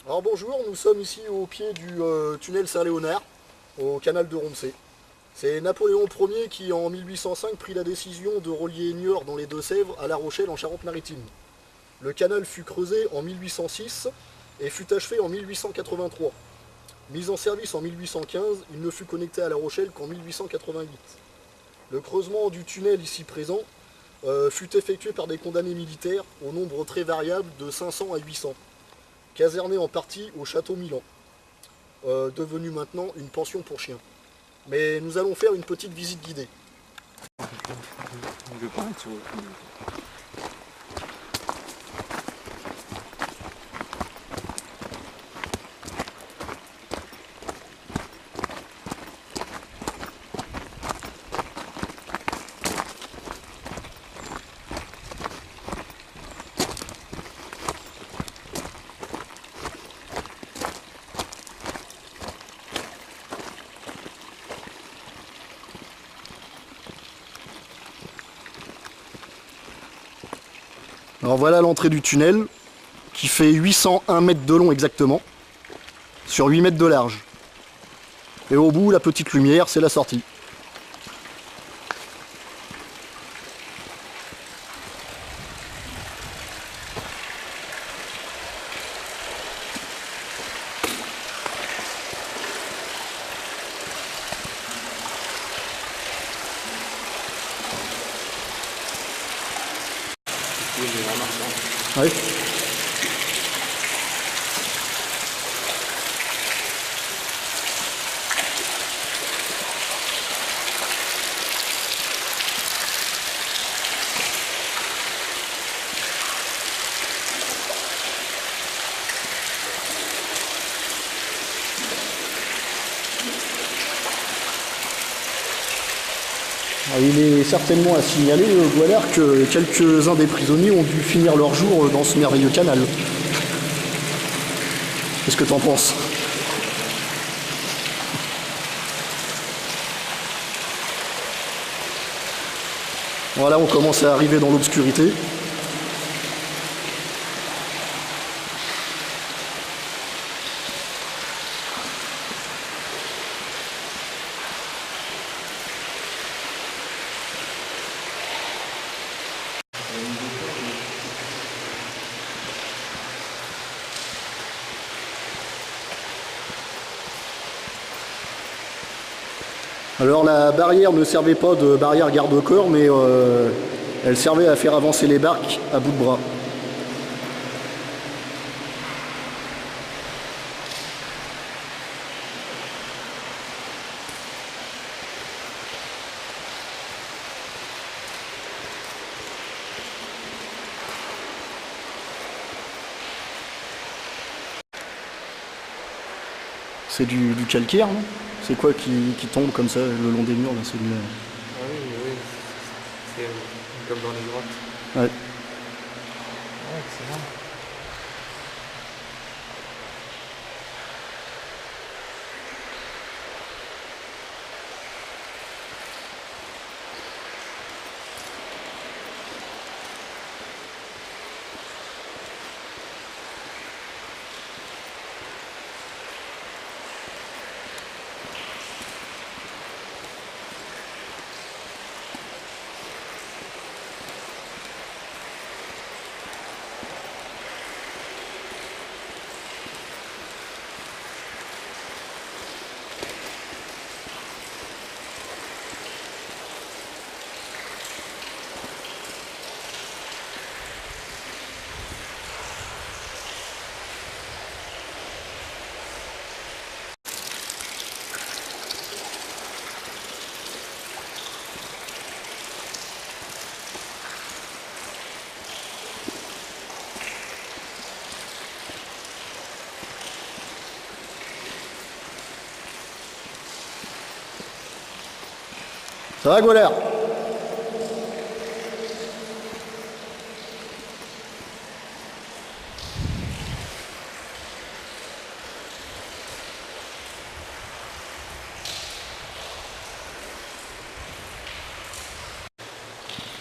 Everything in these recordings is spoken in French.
Alors bonjour, nous sommes ici au pied du tunnel Saint-Léonard, au canal de Roncé. C'est Napoléon Ier qui, en 1805, prit la décision de relier Niort dans les Deux-Sèvres à La Rochelle en Charente-Maritime. Le canal fut creusé en 1806 et fut achevé en 1883. Mis en service en 1815, il ne fut connecté à La Rochelle qu'en 1888. Le creusement du tunnel ici présent fut effectué par des condamnés militaires au nombre très variable de 500 à 800, casernés en partie au château Milan, devenu maintenant une pension pour chiens. Mais nous allons faire une petite visite guidée. Je vais pas être sur le coup. Alors voilà l'entrée du tunnel, qui fait 801 mètres de long exactement, sur 8 mètres de large. Et au bout, la petite lumière, c'est la sortie. Oui, j'ai un marchand. Ouais. Il est certainement à signaler, Goualard, que quelques-uns des prisonniers ont dû finir leur jour dans ce merveilleux canal. Qu'est-ce que t'en penses? Voilà, on commence à arriver dans l'obscurité. Alors la barrière ne servait pas de barrière garde-corps, mais elle servait à faire avancer les barques à bout de bras. C'est du calcaire, non? C'est quoi qui tombe comme ça le long des murs là, celui-là? Ah oui, oui, c'est comme dans les grottes. Ouais. Ouais, excellent. Ça va, Goualard?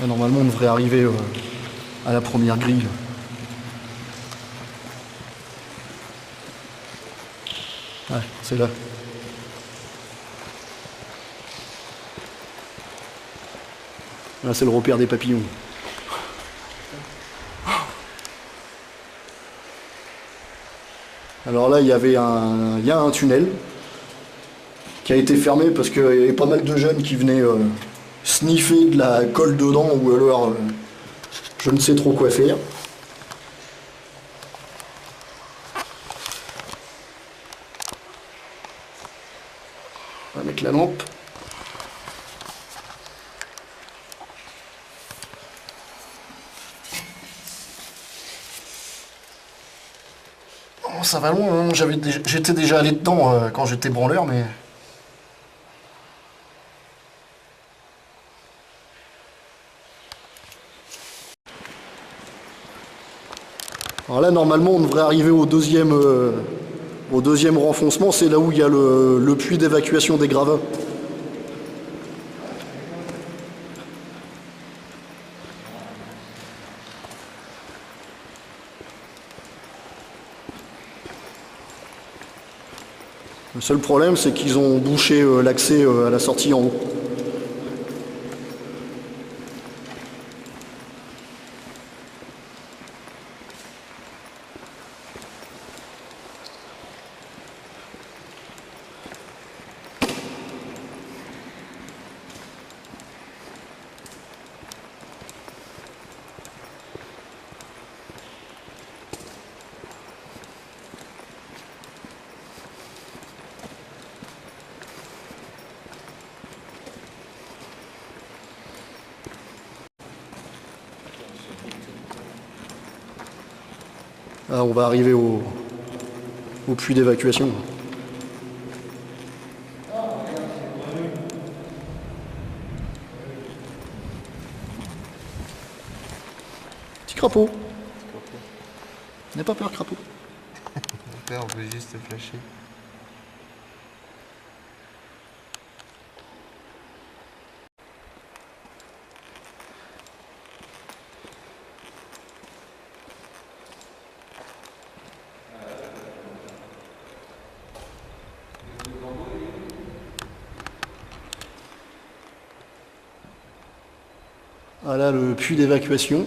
Normalement, on devrait arriver à la première grille. Ouais, c'est là. Là, c'est le repère des papillons. Alors là, il y a un tunnel qui a été fermé parce qu'il y avait pas mal de jeunes qui venaient sniffer de la colle dedans ou alors je ne sais trop quoi faire. On va mettre la lampe. Oh, ça va loin, hein. J'étais déjà allé dedans quand j'étais branleur, mais... Alors là, normalement, on devrait arriver au deuxième renfoncement. C'est là où il y a le puits d'évacuation des gravats. Le seul problème, c'est qu'ils ont bouché l'accès à la sortie en haut. Là, on va arriver au puits d'évacuation. Petit crapaud. N'aie pas peur, crapaud. Après, on peut juste flasher. Voilà le puits d'évacuation.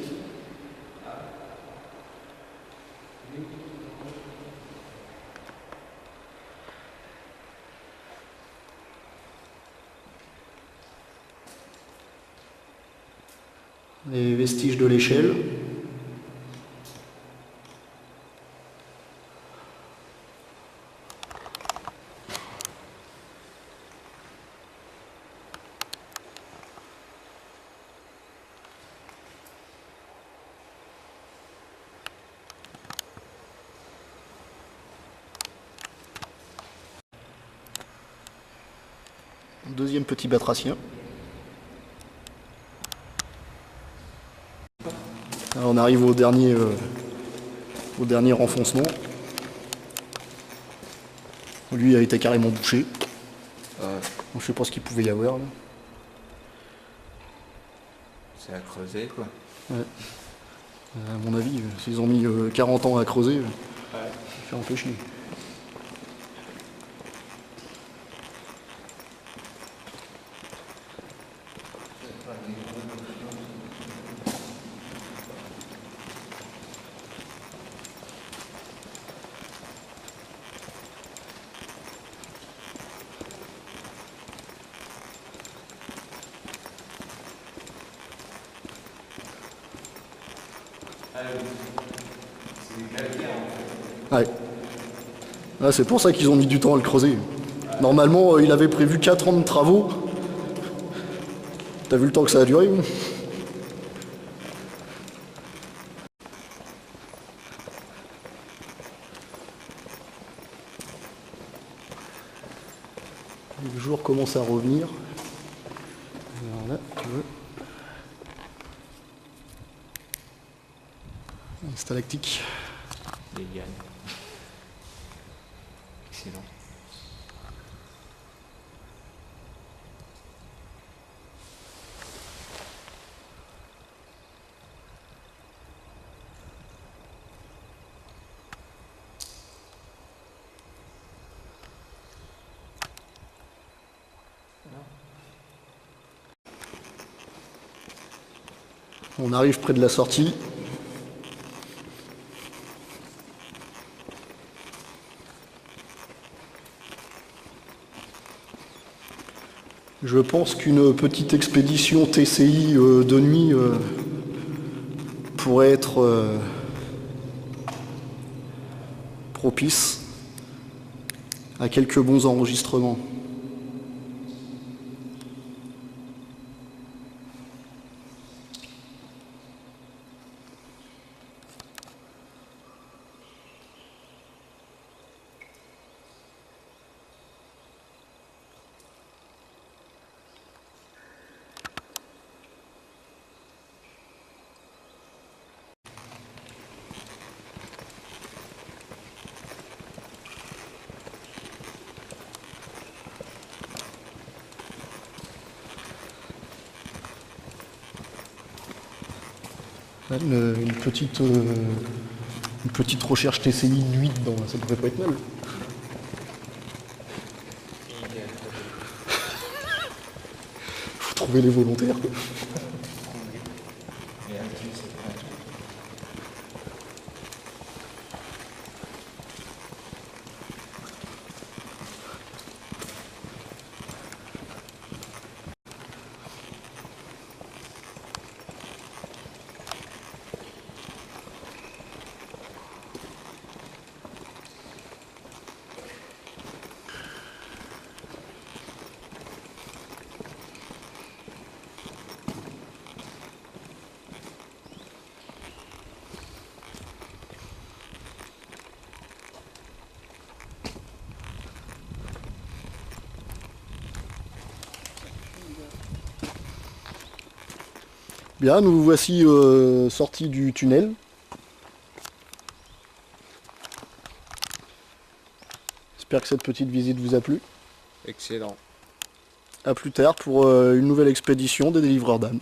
Les vestiges de l'échelle. Deuxième petit batracien. Alors on arrive au dernier renfoncement. Lui a été carrément bouché. Je sais pas ce qu'il pouvait y avoir là. C'est à creuser, quoi. Ouais. À mon avis, s'ils ont mis 40 ans à creuser, ça fait un peu chier. Ouais. Ah, c'est pour ça qu'ils ont mis du temps à le creuser. Normalement, il avait prévu 4 ans de travaux. T'as vu le temps que ça a duré? Le jour commence à revenir. Alors là, tu vois. Une stalactique. Des lianes. Excellent. On arrive près de la sortie. Je pense qu'une petite expédition TCI de nuit pourrait être propice à quelques bons enregistrements. Une petite recherche TCI nuit dedans, ça devrait pas être mal. Faut trouver les volontaires, quoi. Bien, nous voici sortis du tunnel. J'espère que cette petite visite vous a plu. Excellent. A plus tard pour une nouvelle expédition des délivreurs d'âmes.